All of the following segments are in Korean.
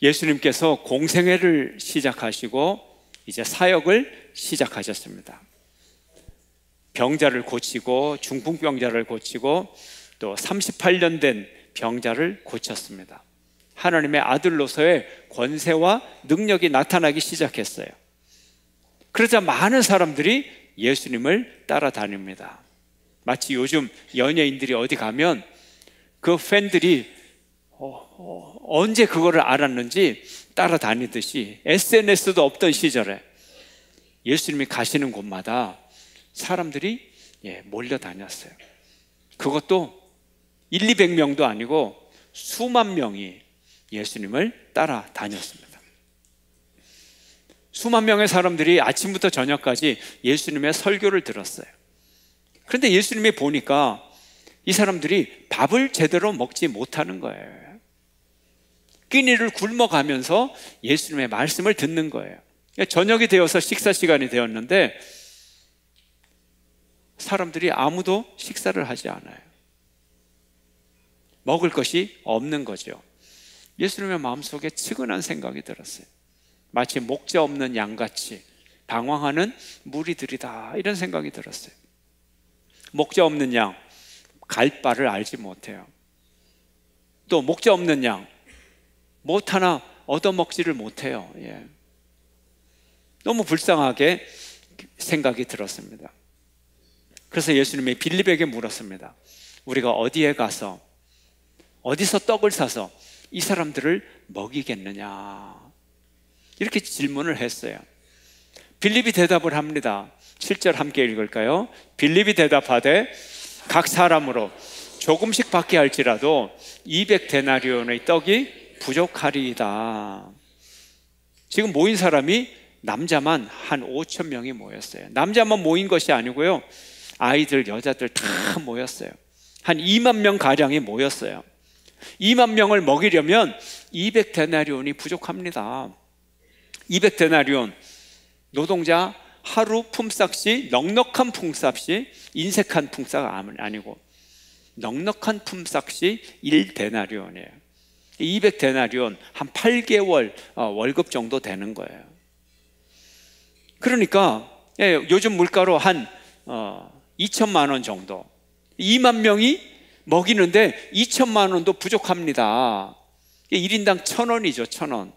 예수님께서 공생애를 시작하시고 이제 사역을 시작하셨습니다. 병자를 고치고 중풍병자를 고치고 또 38년 된 병자를 고쳤습니다. 하나님의 아들로서의 권세와 능력이 나타나기 시작했어요. 그러자 많은 사람들이 예수님을 따라다닙니다. 마치 요즘 연예인들이 어디 가면 그 팬들이 언제 그거를 알았는지 따라다니듯이 SNS도 없던 시절에 예수님이 가시는 곳마다 사람들이 몰려다녔어요. 그것도 100~200명도 아니고 수만 명이 예수님을 따라다녔습니다. 수만 명의 사람들이 아침부터 저녁까지 예수님의 설교를 들었어요. 그런데 예수님이 보니까 이 사람들이 밥을 제대로 먹지 못하는 거예요. 끼니를 굶어가면서 예수님의 말씀을 듣는 거예요. 저녁이 되어서 식사 시간이 되었는데 사람들이 아무도 식사를 하지 않아요. 먹을 것이 없는 거죠. 예수님의 마음속에 측은한 생각이 들었어요. 마치 목자 없는 양같이 방황하는 무리들이다, 이런 생각이 들었어요. 목자 없는 양, 갈 바를 알지 못해요. 또 목자 없는 양, 못 하나 얻어먹지를 못해요. 너무 불쌍하게 생각이 들었습니다. 그래서 예수님이 빌립에게 물었습니다. 우리가 어디에 가서 어디서 떡을 사서 이 사람들을 먹이겠느냐, 이렇게 질문을 했어요. 빌립이 대답을 합니다. 7절 함께 읽을까요? 빌립이 대답하되 각 사람으로 조금씩 받게 할지라도 200데나리온의 떡이 부족하리이다. 지금 모인 사람이 남자만 한 5,000명이 모였어요. 남자만 모인 것이 아니고요, 아이들, 여자들 다 모였어요. 한 2만 명 가량이 모였어요. 2만 명을 먹이려면 200데나리온이 부족합니다. 200데나리온, 노동자 하루 품삯이, 넉넉한 품삯이, 인색한 품삯 아니고 넉넉한 품삯이 1데나리온이에요. 200데나리온, 한 8개월 월급 정도 되는 거예요. 그러니까 요즘 물가로 한 2천만 원 정도, 2만 명이 먹이는데 2천만 원도 부족합니다. 1인당 1,000원이죠, 1,000원.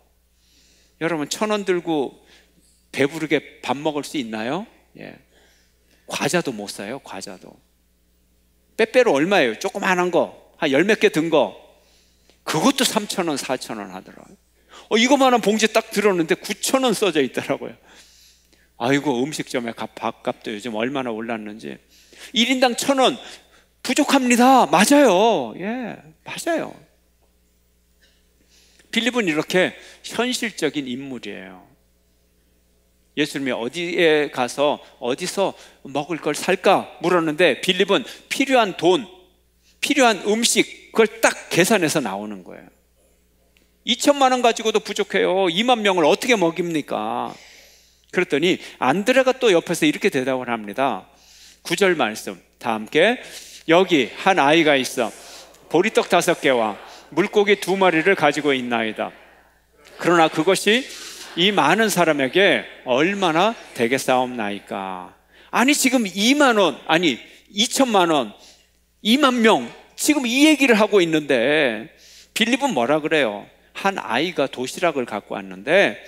여러분, 1,000원 들고 배부르게 밥 먹을 수 있나요? 과자도 못 사요, 과자도. 빼빼로 얼마예요? 조그만한 거, 한 10몇 개 든 거, 그것도 3,000원, 4,000원 하더라고요. 이거만한 봉지 딱 들었는데 9,000원 써져 있더라고요. 아이고, 음식점에 밥값도 요즘 얼마나 올랐는지. 1인당 1,000원 부족합니다. 맞아요. 맞아요. 빌립은 이렇게 현실적인 인물이에요. 예수님이 어디에 가서 어디서 먹을 걸 살까 물었는데 빌립은 필요한 돈, 필요한 음식, 그걸 딱 계산해서 나오는 거예요. 2천만 원 가지고도 부족해요. 2만 명을 어떻게 먹입니까? 그랬더니 안드레가 또 옆에서 이렇게 대답을 합니다. 9절 말씀 다 함께. 여기 한 아이가 있어 보리떡 5개와 물고기 2마리를 가지고 있나이다. 그러나 그것이 이 많은 사람에게 얼마나 되겠사옵나이까. 아니, 지금 2만 원, 아니 2천만 원, 2만 명, 지금 이 얘기를 하고 있는데 빌립은 뭐라 그래요? 한 아이가 도시락을 갖고 왔는데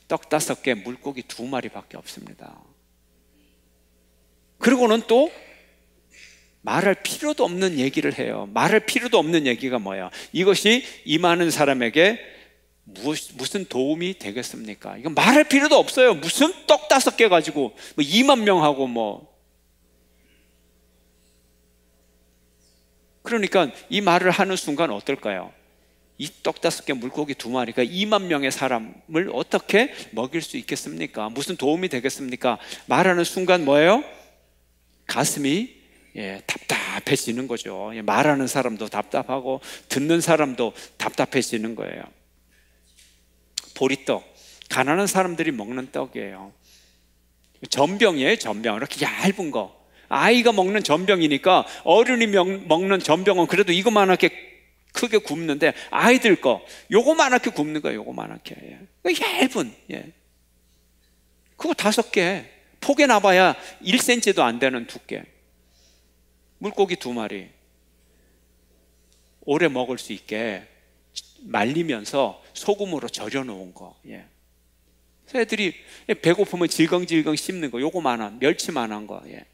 떡 5개, 물고기 2마리밖에 없습니다. 그리고는 또 말할 필요도 없는 얘기를 해요. 말할 필요도 없는 얘기가 뭐야? 이것이 이 많은 사람에게 무슨 도움이 되겠습니까? 이건 말할 필요도 없어요. 무슨 떡 5개 가지고 2만 명하고 그러니까 이 말을 하는 순간 어떨까요? 이 떡 5개, 물고기 2마리가 2만 명의 사람을 어떻게 먹일 수 있겠습니까? 무슨 도움이 되겠습니까? 말하는 순간 뭐예요? 가슴이 답답해지는 거죠. 말하는 사람도 답답하고 듣는 사람도 답답해지는 거예요. 보리떡, 가난한 사람들이 먹는 떡이에요. 전병이에요, 전병. 이렇게 얇은 거. 아이가 먹는 전병이니까 어른이 먹는 전병은 그래도 이거만하게 크게 굽는데 아이들 거 요거만하게 굽는 거예요. 요거만하게. 얇은. 예. 그거 5개. 포개 나봐야 1cm도 안 되는 두께. 물고기 2마리. 오래 먹을 수 있게 말리면서 소금으로 절여 놓은 거. 예. 그래서 애들이 배고프면 질겅질겅 씹는 거. 요거만한, 멸치만한 거. 예.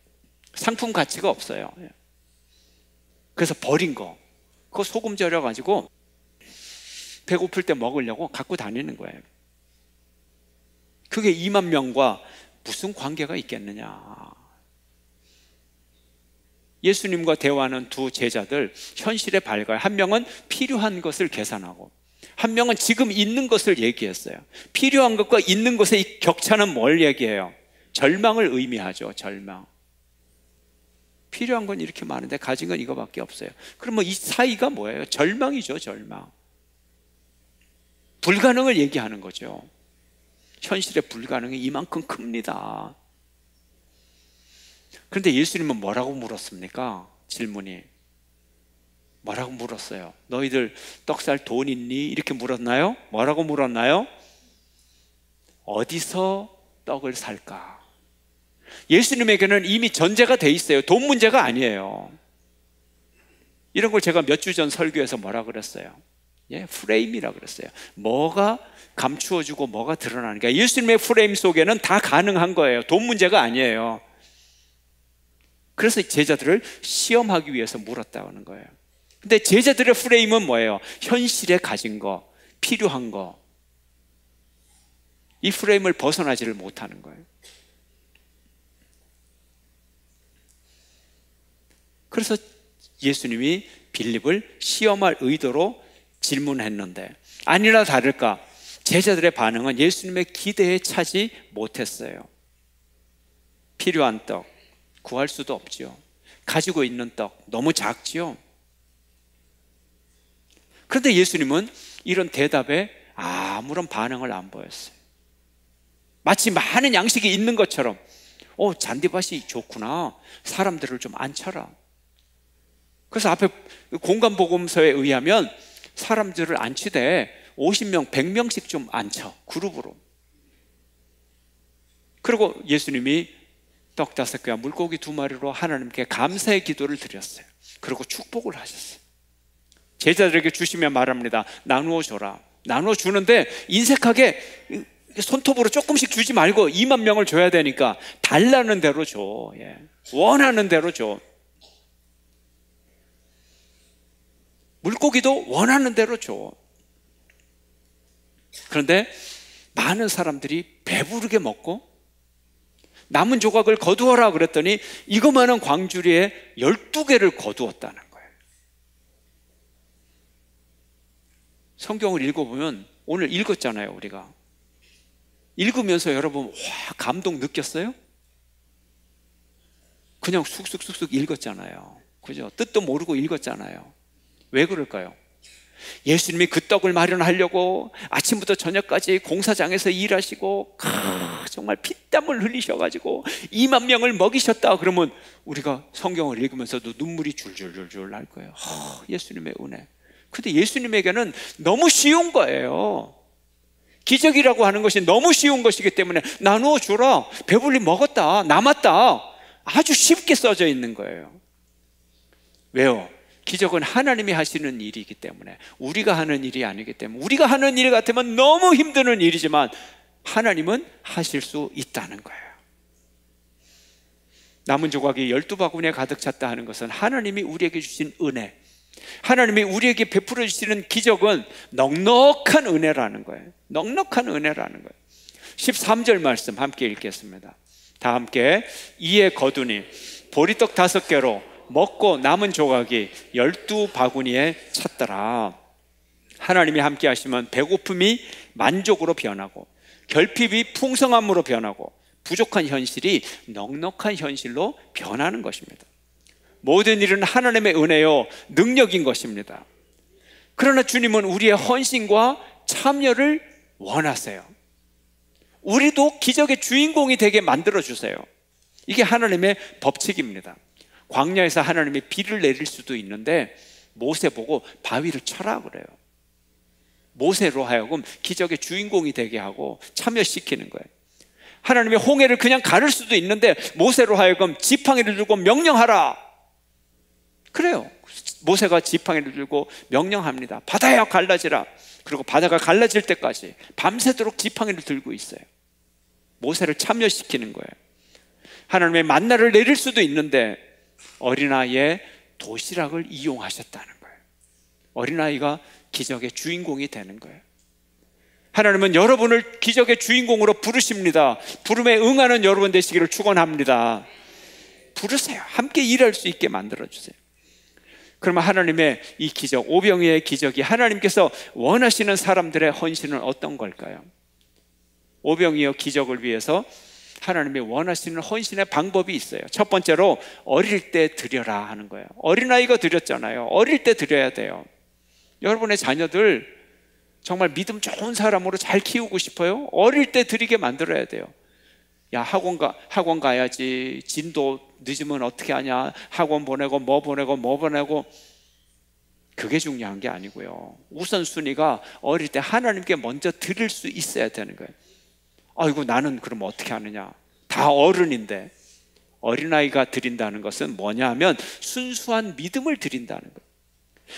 상품 가치가 없어요. 예. 그래서 버린 거. 그거 소금 절여가지고 배고플 때 먹으려고 갖고 다니는 거예요. 그게 2만 명과 무슨 관계가 있겠느냐. 예수님과 대화하는 두 제자들 현실에 밝아요. 한 명은 필요한 것을 계산하고 한 명은 지금 있는 것을 얘기했어요. 필요한 것과 있는 것의 격차는 뭘 얘기해요? 절망을 의미하죠. 절망. 필요한 건 이렇게 많은데 가진 건 이거밖에 없어요. 그러면 이 사이가 뭐예요? 절망이죠. 절망. 불가능을 얘기하는 거죠. 현실의 불가능이 이만큼 큽니다. 그런데 예수님은 뭐라고 물었습니까? 질문이 뭐라고 물었어요? 너희들 떡살 돈 있니? 이렇게 물었나요? 뭐라고 물었나요? 어디서 떡을 살까? 예수님에게는 이미 전제가 돼 있어요. 돈 문제가 아니에요. 이런 걸 제가 몇 주 전 설교에서 뭐라 그랬어요? 예, 프레임이라 그랬어요. 뭐가 감추어주고 뭐가 드러나는가. 예수님의 프레임 속에는 다 가능한 거예요. 돈 문제가 아니에요. 그래서 제자들을 시험하기 위해서 물었다는 거예요. 근데 제자들의 프레임은 뭐예요? 현실에 가진 거, 필요한 거. 이 프레임을 벗어나지를 못하는 거예요. 그래서 예수님이 빌립을 시험할 의도로 질문했는데 아니나 다를까 제자들의 반응은 예수님의 기대에 차지 못했어요. 필요한 떡 구할 수도 없죠. 가지고 있는 떡 너무 작지요. 그런데 예수님은 이런 대답에 아무런 반응을 안 보였어요. 마치 많은 양식이 있는 것처럼 잔디밭이 좋구나. 사람들을 좀 앉혀라. 그래서 앞에 공간복음서에 의하면 사람들을 앉히되 50명, 100명씩 좀 앉혀. 그룹으로. 그리고 예수님이 떡 5개와 물고기 2마리로 하나님께 감사의 기도를 드렸어요. 그리고 축복을 하셨어요. 제자들에게 주시면 말합니다. 나누어 줘라. 나누어 주는데 인색하게 손톱으로 조금씩 주지 말고 2만 명을 줘야 되니까 달라는 대로 줘. 예. 원하는 대로 줘. 물고기도 원하는 대로 줘. 그런데 많은 사람들이 배부르게 먹고 남은 조각을 거두어라 그랬더니 이거만한 광주리에 12개를 거두었다는 거예요. 성경을 읽어보면 오늘 읽었잖아요. 우리가 읽으면서 여러분 와 감동 느꼈어요? 그냥 쑥쑥쑥쑥 읽었잖아요. 그죠? 뜻도 모르고 읽었잖아요. 왜 그럴까요? 예수님이 그 떡을 마련하려고 아침부터 저녁까지 공사장에서 일하시고 정말 피땀을 흘리셔가지고 2만 명을 먹이셨다 그러면 우리가 성경을 읽으면서도 눈물이 줄줄줄줄 날 거예요. 예수님의 은혜. 근데 예수님에게는 너무 쉬운 거예요. 기적이라고 하는 것이 너무 쉬운 것이기 때문에 나누어 주라. 배불리 먹었다. 남았다. 아주 쉽게 써져 있는 거예요. 왜요? 기적은 하나님이 하시는 일이기 때문에 우리가 하는 일이 아니기 때문에 우리가 하는 일 같으면 너무 힘드는 일이지만 하나님은 하실 수 있다는 거예요. 남은 조각이 12바구니에 가득 찼다 하는 것은 하나님이 우리에게 주신 은혜, 하나님이 우리에게 베풀어 주시는 기적은 넉넉한 은혜라는 거예요. 넉넉한 은혜라는 거예요. 13절 말씀 함께 읽겠습니다. 다 함께 이에 거두니 보리떡 5개로 먹고 남은 조각이 12바구니에 찼더라. 하나님이 함께 하시면 배고픔이 만족으로 변하고 결핍이 풍성함으로 변하고 부족한 현실이 넉넉한 현실로 변하는 것입니다. 모든 일은 하나님의 은혜요 능력인 것입니다. 그러나 주님은 우리의 헌신과 참여를 원하세요. 우리도 기적의 주인공이 되게 만들어주세요. 이게 하나님의 법칙입니다. 광야에서 하나님이 비를 내릴 수도 있는데 모세 보고 바위를 쳐라 그래요. 모세로 하여금 기적의 주인공이 되게 하고 참여시키는 거예요. 하나님의 홍해를 그냥 가를 수도 있는데 모세로 하여금 지팡이를 들고 명령하라. 그래요. 모세가 지팡이를 들고 명령합니다. 바다야 갈라지라. 그리고 바다가 갈라질 때까지 밤새도록 지팡이를 들고 있어요. 모세를 참여시키는 거예요. 하나님의 만나를 내릴 수도 있는데 어린아이의 도시락을 이용하셨다는 거예요. 어린아이가 기적의 주인공이 되는 거예요. 하나님은 여러분을 기적의 주인공으로 부르십니다. 부름에 응하는 여러분 되시기를 축원합니다. 부르세요. 함께 일할 수 있게 만들어주세요. 그러면 하나님의 이 기적, 오병이어의 기적이 하나님께서 원하시는 사람들의 헌신은 어떤 걸까요? 오병이어 기적을 위해서 하나님이 원하시는 헌신의 방법이 있어요. 첫 번째로 어릴 때 드려라 하는 거예요. 어린아이가 드렸잖아요. 어릴 때 드려야 돼요. 여러분의 자녀들 정말 믿음 좋은 사람으로 잘 키우고 싶어요? 어릴 때 드리게 만들어야 돼요. 야, 학원 가야지. 진도 늦으면 어떻게 하냐. 학원 보내고 뭐 보내고 그게 중요한 게 아니고요. 우선순위가 어릴 때 하나님께 먼저 드릴 수 있어야 되는 거예요. 아이고 나는 그럼 어떻게 하느냐. 다 어른인데. 어린아이가 드린다는 것은 뭐냐 하면 순수한 믿음을 드린다는 거예요.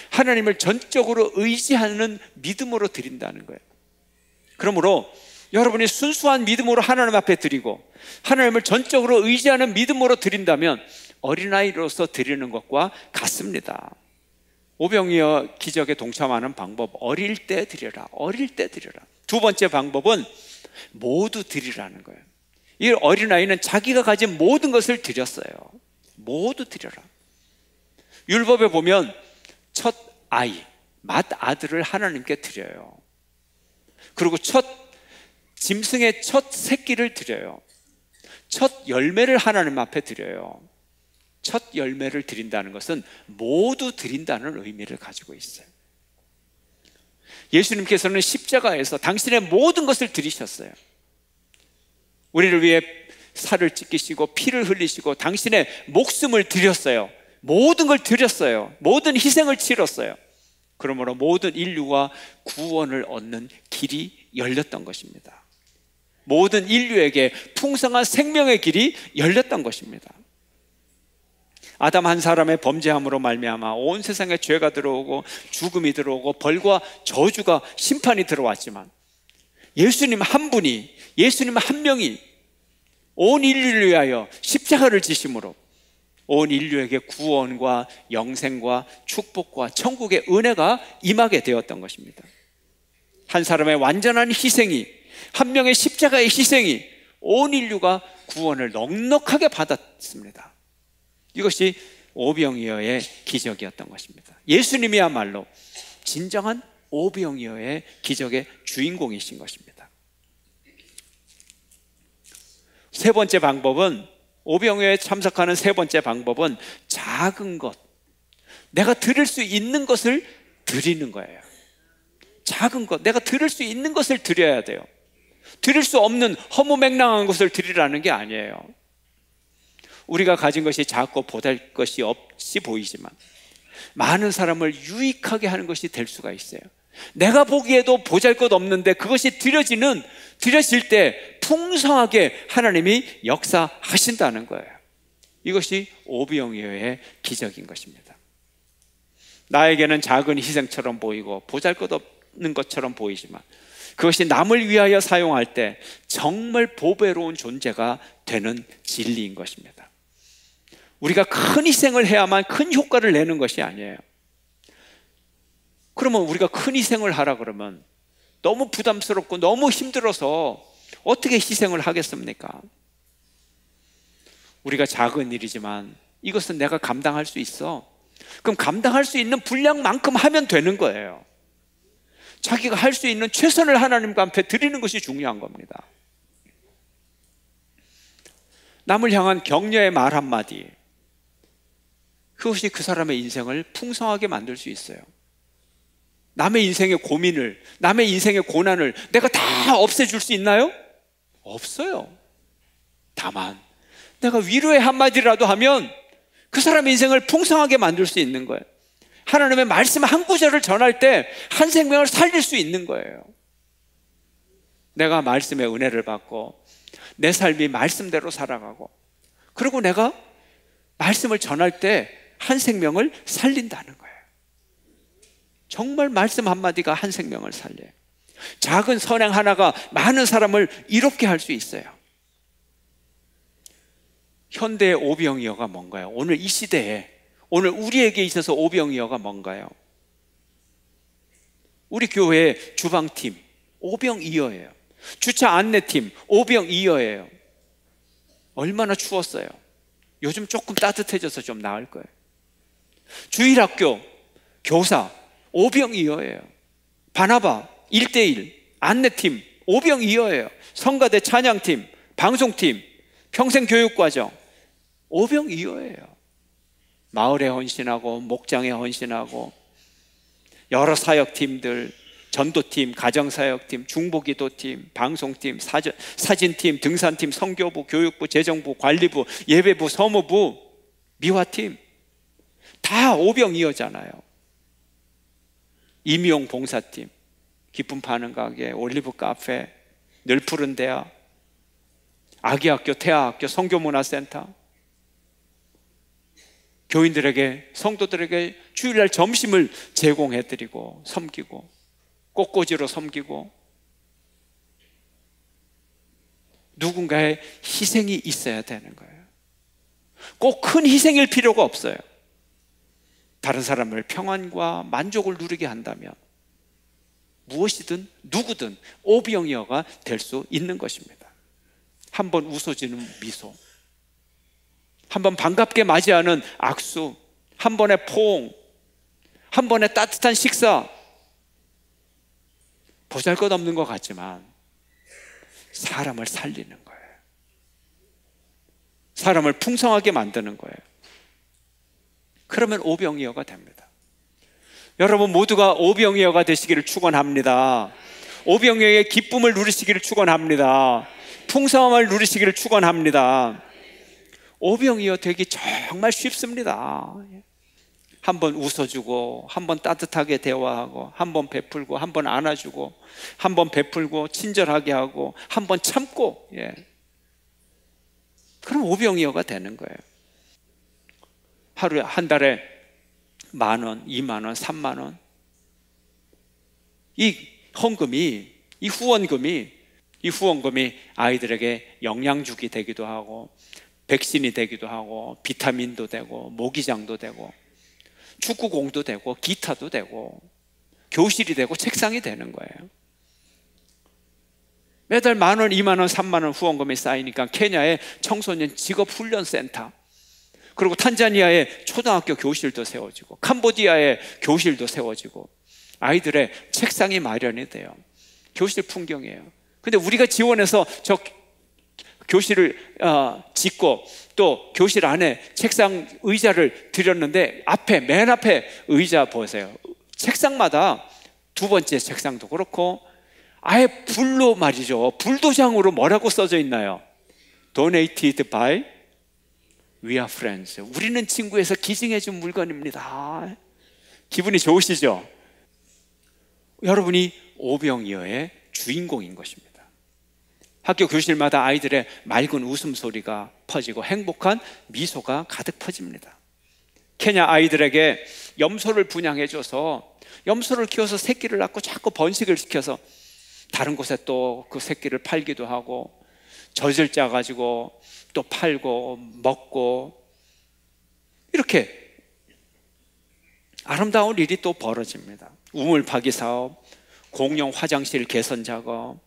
하나님을 전적으로 의지하는 믿음으로 드린다는 거예요. 그러므로 여러분이 순수한 믿음으로 하나님 앞에 드리고 하나님을 전적으로 의지하는 믿음으로 드린다면 어린아이로서 드리는 것과 같습니다. 오병이어 기적에 동참하는 방법, 어릴 때 드려라. 어릴 때 드려라. 두 번째 방법은 모두 드리라는 거예요. 이 어린아이는 자기가 가진 모든 것을 드렸어요. 모두 드려라. 율법에 보면 첫 아이, 맏아들을 하나님께 드려요. 그리고 짐승의 첫 새끼를 드려요. 첫 열매를 하나님 앞에 드려요. 첫 열매를 드린다는 것은 모두 드린다는 의미를 가지고 있어요. 예수님께서는 십자가에서 당신의 모든 것을 드리셨어요. 우리를 위해 살을 찢기시고 피를 흘리시고 당신의 목숨을 드렸어요. 모든 걸 드렸어요. 모든 희생을 치렀어요. 그러므로 모든 인류가 구원을 얻는 길이 열렸던 것입니다. 모든 인류에게 풍성한 생명의 길이 열렸던 것입니다. 아담 한 사람의 범죄함으로 말미암아 온 세상에 죄가 들어오고 죽음이 들어오고 벌과 저주가 심판이 들어왔지만 예수님 한 분이, 예수님 한 명이 온 인류를 위하여 십자가를 지심으로 온 인류에게 구원과 영생과 축복과 천국의 은혜가 임하게 되었던 것입니다. 한 사람의 완전한 희생이, 한 명의 십자가의 희생이 온 인류가 구원을 넉넉하게 받았습니다. 이것이 오병이어의 기적이었던 것입니다. 예수님이야말로 진정한 오병이어의 기적의 주인공이신 것입니다. 세 번째 방법은, 오병이어에 참석하는 세 번째 방법은 작은 것, 내가 드릴 수 있는 것을 드리는 거예요. 작은 것, 내가 드릴 수 있는 것을 드려야 돼요. 드릴 수 없는 허무맹랑한 것을 드리라는 게 아니에요. 우리가 가진 것이 작고 보잘 것이 없이 보이지만 많은 사람을 유익하게 하는 것이 될 수가 있어요. 내가 보기에도 보잘것 없는데 그것이 드려질 때 풍성하게 하나님이 역사하신다는 거예요. 이것이 오병이어의 기적인 것입니다. 나에게는 작은 희생처럼 보이고 보잘것 없는 것처럼 보이지만 그것이 남을 위하여 사용할 때 정말 보배로운 존재가 되는 진리인 것입니다. 우리가 큰 희생을 해야만 큰 효과를 내는 것이 아니에요. 그러면 우리가 큰 희생을 하라 그러면 너무 부담스럽고 너무 힘들어서 어떻게 희생을 하겠습니까? 우리가 작은 일이지만 이것은 내가 감당할 수 있어. 그럼 감당할 수 있는 분량만큼 하면 되는 거예요. 자기가 할 수 있는 최선을 하나님과 앞에 드리는 것이 중요한 겁니다. 남을 향한 격려의 말 한마디, 그것이 그 사람의 인생을 풍성하게 만들 수 있어요. 남의 인생의 고민을, 남의 인생의 고난을 내가 다 없애줄 수 있나요? 없어요. 다만 내가 위로의 한마디라도 하면 그 사람의 인생을 풍성하게 만들 수 있는 거예요. 하나님의 말씀 한 구절을 전할 때 한 생명을 살릴 수 있는 거예요. 내가 말씀의 은혜를 받고 내 삶이 말씀대로 살아가고, 그리고 내가 말씀을 전할 때 한 생명을 살린다는 거예요. 정말 말씀 한마디가 한 생명을 살려요. 작은 선행 하나가 많은 사람을 이롭게 할 수 있어요. 현대의 오병이어가 뭔가요? 오늘 이 시대에, 오늘 우리에게 있어서 오병이어가 뭔가요? 우리 교회의 주방팀 오병이어예요. 주차 안내팀 오병이어예요. 얼마나 추웠어요. 요즘 조금 따뜻해져서 좀 나을 거예요. 주일학교 교사 오병이어예요. 바나바 1:1 안내팀 오병이어예요. 성가대 찬양팀, 방송팀, 평생교육과정 오병이어예요. 마을에 헌신하고 목장에 헌신하고 여러 사역팀들, 전도팀, 가정사역팀, 중보기도팀, 방송팀, 사진팀, 등산팀, 선교부, 교육부, 재정부, 관리부, 예배부, 서무부, 미화팀 다 오병이어잖아요. 임용 봉사팀, 기쁨 파는 가게, 올리브 카페, 늘 푸른 대학, 아기학교, 태아학교, 선교문화센터, 교인들에게, 성도들에게 주일날 점심을 제공해드리고 섬기고 꽃꽂이로 섬기고, 누군가의 희생이 있어야 되는 거예요. 꼭 큰 희생일 필요가 없어요. 다른 사람을 평안과 만족을 누리게 한다면 무엇이든 누구든 오병이어가 될 수 있는 것입니다. 한번 웃어지는 미소, 한번 반갑게 맞이하는 악수, 한 번의 포옹, 한 번의 따뜻한 식사, 보잘것없는 것 같지만 사람을 살리는 거예요. 사람을 풍성하게 만드는 거예요. 그러면 오병이어가 됩니다. 여러분 모두가 오병이어가 되시기를 축원합니다. 오병이어의 기쁨을 누리시기를 축원합니다. 풍성함을 누리시기를 축원합니다. 오병이어 되기 정말 쉽습니다. 한번 웃어주고, 한번 따뜻하게 대화하고, 한번 베풀고, 한번 안아주고, 한번 베풀고 친절하게 하고, 한번 참고, 그럼 오병이어가 되는 거예요. 하루에, 한 달에 10,000원, 20,000원, 30,000원, 이 헌금이, 이 후원금이 아이들에게 영양죽이 되기도 하고, 백신이 되기도 하고, 비타민도 되고, 모기장도 되고, 축구공도 되고, 기타도 되고, 교실이 되고, 책상이 되는 거예요. 매달 10,000원, 20,000원, 30,000원 후원금이 쌓이니까 케냐의 청소년 직업훈련센터, 그리고 탄자니아의 초등학교 교실도 세워지고, 캄보디아의 교실도 세워지고, 아이들의 책상이 마련이 돼요. 교실 풍경이에요. 근데 우리가 지원해서 저 교실을 짓고 또 교실 안에 책상 의자를 들였는데, 맨 앞에 의자 보세요. 책상마다 두 번째 책상도 그렇고 아예 불로 말이죠, 불도장으로 뭐라고 써져 있나요? Donated by We are friends. 우리는 친구에서 기증해 준 물건입니다. 기분이 좋으시죠? 여러분이 오병이어의 주인공인 것입니다. 학교 교실마다 아이들의 맑은 웃음소리가 퍼지고 행복한 미소가 가득 퍼집니다. 케냐 아이들에게 염소를 분양해줘서 염소를 키워서 새끼를 낳고 자꾸 번식을 시켜서 다른 곳에 또 그 새끼를 팔기도 하고, 젖을 짜가지고 또 팔고 먹고, 이렇게 아름다운 일이 또 벌어집니다. 우물 파기 사업, 공용 화장실 개선 작업,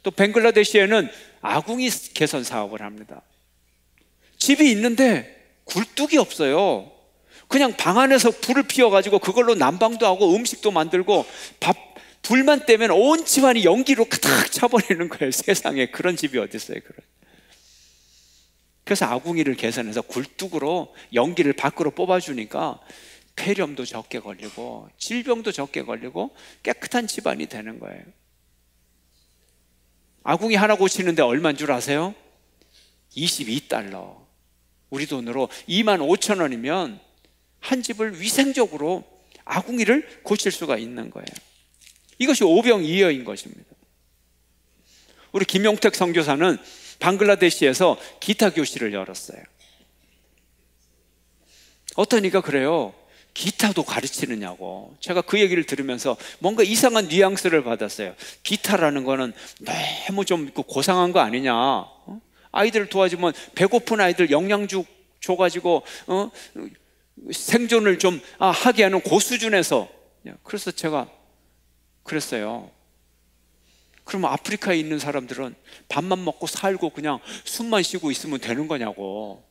또 벵글라데시에는 아궁이 개선 사업을 합니다. 집이 있는데 굴뚝이 없어요. 그냥 방 안에서 불을 피워가지고 그걸로 난방도 하고 음식도 만들고, 불만 떼면 온 집안이 연기로 가득 차버리는 거예요. 세상에 그런 집이 어디 있어요. 그래서 아궁이를 개선해서 굴뚝으로 연기를 밖으로 뽑아주니까 폐렴도 적게 걸리고 질병도 적게 걸리고 깨끗한 집안이 되는 거예요. 아궁이 하나 고치는데 얼마인 줄 아세요? $22. 우리 돈으로 25,000원이면 한 집을 위생적으로 아궁이를 고칠 수가 있는 거예요. 이것이 오병이어인 것입니다. 우리 김용택 선교사는 방글라데시에서 기타 교실을 열었어요. 어떤 이가 그래요. 기타도 가르치느냐고. 제가 그 얘기를 들으면서 뭔가 이상한 뉘앙스를 받았어요. 기타라는 거는 너무 좀 고상한 거 아니냐. 아이들을 도와주면 배고픈 아이들 영양주 줘가지고 생존을 좀 하게 하는 그 수준에서. 그래서 제가 그랬어요. 그러면 아프리카에 있는 사람들은 밥만 먹고 살고 그냥 숨만 쉬고 있으면 되는 거냐고.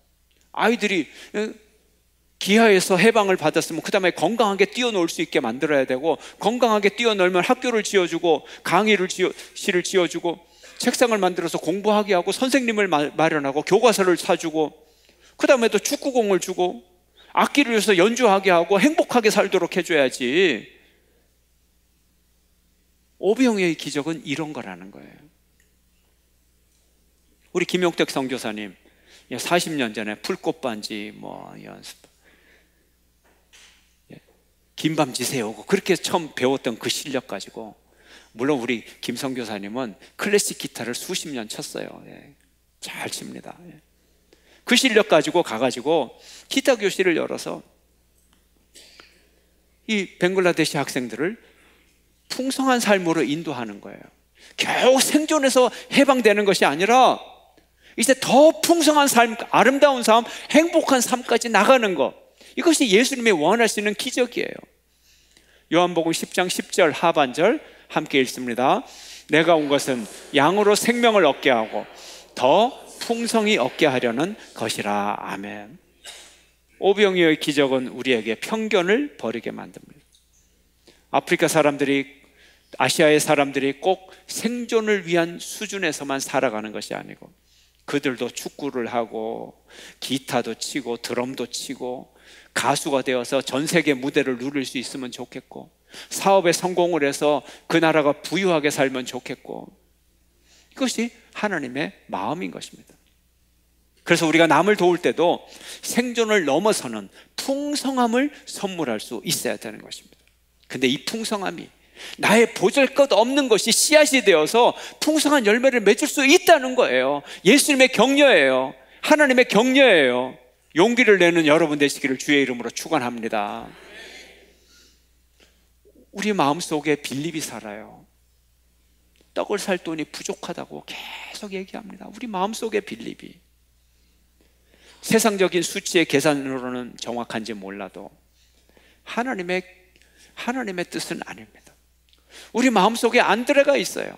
아이들이 기하에서 해방을 받았으면 그 다음에 건강하게 뛰어놀 수 있게 만들어야 되고, 건강하게 뛰어놀면 학교를 지어주고 강의실을 지어주고 책상을 만들어서 공부하게 하고 선생님을 마련하고 교과서를 사주고 그 다음에 또 축구공을 주고 악기를 위해서 연주하게 하고 행복하게 살도록 해줘야지. 오병이어의 기적은 이런 거라는 거예요. 우리 김용택 선교사님 40년 전에 풀꽃반지 연습, 긴밤지 세우고 그렇게 처음 배웠던 그 실력 가지고, 물론 우리 김 선교사님은 클래식 기타를 수십 년 쳤어요. 잘 칩니다. 그 실력 가지고 가가지고 기타 교실을 열어서 이 벵글라데시 학생들을 풍성한 삶으로 인도하는 거예요. 겨우 생존해서 해방되는 것이 아니라 이제 더 풍성한 삶, 아름다운 삶, 행복한 삶까지 나가는 것, 이것이 예수님이 원하시는 기적이에요. 요한복음 10장 10절 하반절 함께 읽습니다. 내가 온 것은 양으로 생명을 얻게 하고 더 풍성히 얻게 하려는 것이라. 아멘. 오병이어의 기적은 우리에게 편견을 버리게 만듭니다. 아프리카 사람들이, 아시아의 사람들이 꼭 생존을 위한 수준에서만 살아가는 것이 아니고, 그들도 축구를 하고 기타도 치고 드럼도 치고 가수가 되어서 전 세계 무대를 누릴 수 있으면 좋겠고, 사업에 성공을 해서 그 나라가 부유하게 살면 좋겠고, 이것이 하나님의 마음인 것입니다. 그래서 우리가 남을 도울 때도 생존을 넘어서는 풍성함을 선물할 수 있어야 되는 것입니다. 근데 이 풍성함이 나의 보잘것 없는 것이 씨앗이 되어서 풍성한 열매를 맺을 수 있다는 거예요. 예수님의 격려예요. 하나님의 격려예요. 용기를 내는 여러분 되시기를 주의 이름으로 축원합니다. 우리 마음속에 빌립이 살아요. 떡을 살 돈이 부족하다고 계속 얘기합니다. 우리 마음속에 빌립이. 세상적인 수치의 계산으로는 정확한지 몰라도 하나님의 뜻은 아닙니다. 우리 마음속에 안드레가 있어요.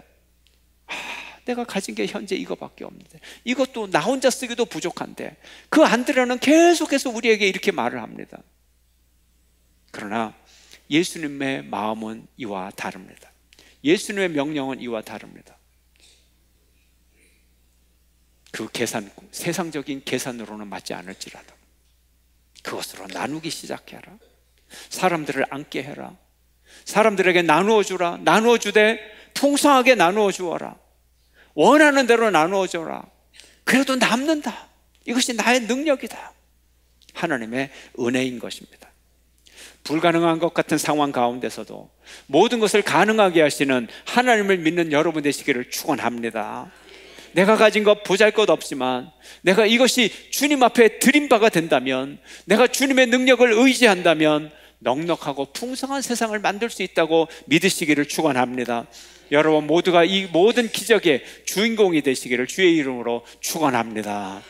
내가 가진 게 현재 이거밖에 없는데, 이것도 나 혼자 쓰기도 부족한데, 그 안드레는 계속해서 우리에게 이렇게 말을 합니다. 그러나 예수님의 마음은 이와 다릅니다. 예수님의 명령은 이와 다릅니다. 그 계산, 세상적인 계산으로는 맞지 않을지라도 그것으로 나누기 시작해라. 사람들을 앉게 해라. 사람들에게 나누어 주라. 나누어 주되 풍성하게 나누어 주어라. 원하는 대로 나누어 줘라. 그래도 남는다. 이것이 나의 능력이다. 하나님의 은혜인 것입니다. 불가능한 것 같은 상황 가운데서도 모든 것을 가능하게 하시는 하나님을 믿는 여러분 되시기를 축원합니다. 내가 가진 것 보잘것 없지만 내가 이것이 주님 앞에 드린 바가 된다면, 내가 주님의 능력을 의지한다면 넉넉하고 풍성한 세상을 만들 수 있다고 믿으시기를 축원합니다. 여러분 모두가 이 모든 기적의 주인공이 되시기를 주의 이름으로 축원합니다.